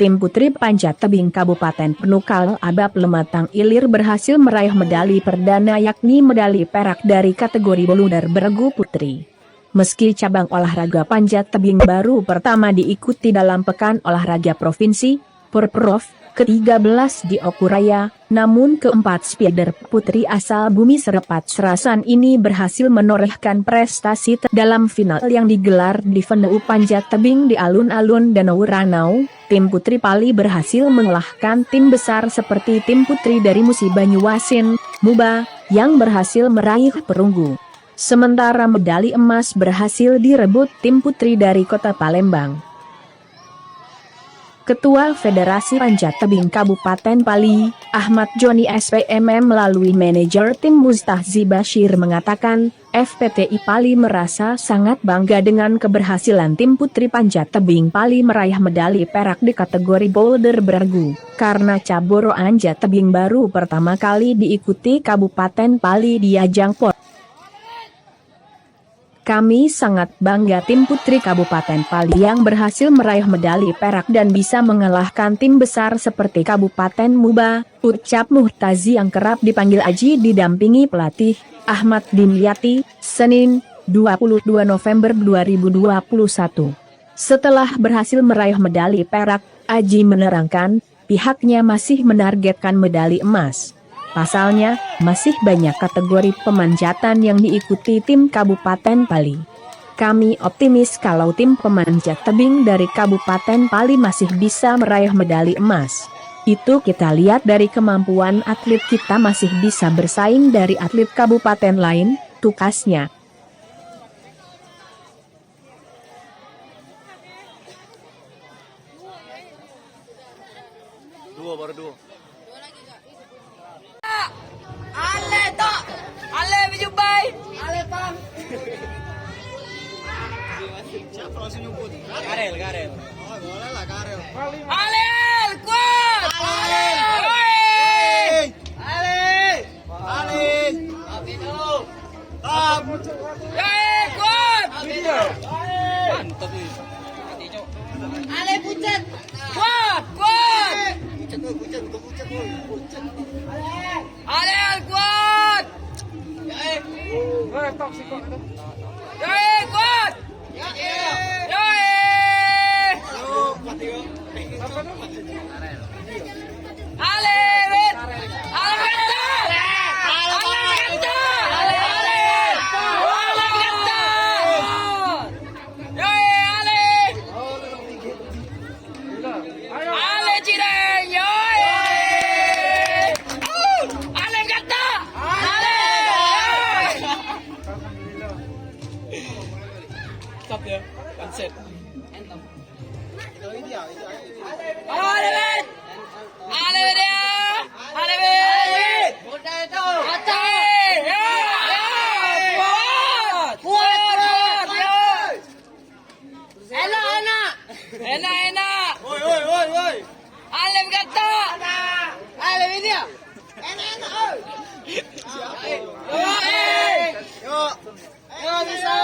tim putri panjat tebing Kabupaten Penukal Abab Lematang Ilir berhasil meraih medali perdana yakni medali perak dari kategori boluder beregu putri. Meski cabang olahraga panjat tebing baru pertama diikuti dalam Pekan Olahraga Provinsi, Porprov, ke-13 di Okuraya, namun keempat spider putri asal Bumi Serepat Serasan ini berhasil menorehkan prestasi dalam final yang digelar di venue panjat tebing di alun-alun Danau Ranau. Tim putri Pali berhasil mengalahkan tim besar seperti tim putri dari Musi Banyuasin, Muba, yang berhasil meraih perunggu. Sementara medali emas berhasil direbut tim putri dari Kota Palembang. Ketua Federasi Panjat Tebing Kabupaten Pali, Ahmad Joni SPMM melalui manajer tim Mustahzi Bashir mengatakan, FPTI Pali merasa sangat bangga dengan keberhasilan tim putri panjat tebing Pali meraih medali perak di kategori boulder beregu, karena cabur panjat tebing baru pertama kali diikuti Kabupaten Pali di ajang PON. Kami sangat bangga tim putri Kabupaten Pali yang berhasil meraih medali perak dan bisa mengalahkan tim besar seperti Kabupaten Muba, ucap Muhtazi yang kerap dipanggil Aji didampingi pelatih Ahmad Dimyati, Senin, 22 November 2021. Setelah berhasil meraih medali perak, Aji menerangkan, pihaknya masih menargetkan medali emas. Pasalnya, masih banyak kategori pemanjatan yang diikuti tim Kabupaten Pali. Kami optimis kalau tim pemanjat tebing dari Kabupaten Pali masih bisa meraih medali emas. Itu kita lihat dari kemampuan atlet kita masih bisa bersaing dari atlet kabupaten lain, tukasnya. Dua. Ale tok, ale berjumpai, ale pam. Siapa langsung nyumput? Karel. Oh, boleh lah Karel. Ale, kuat. Ale. Abido. Kuat. Mantap nih. Ale pucat. Kuat. Pucat. Ale kuat. Kuat. Ale wait. Ale Stop ya, konsep. Enak. Woi. Alim kata. Alim ini ya. Enak. Yo bisa.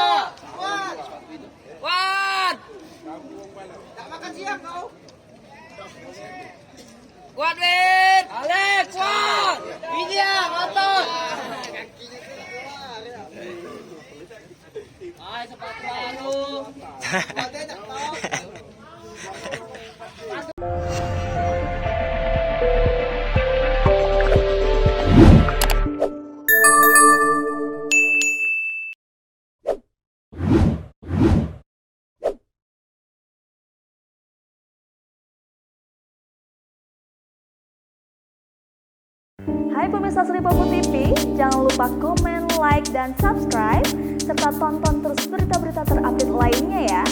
Kuat. Tak makan siang kau. Kuat Win. Alex kuat. Ini ya kotor. Ay sepatu baru. Hai pemirsa Sri Popo TV, jangan lupa komen, like, dan subscribe, serta tonton terus berita-berita terupdate lainnya ya.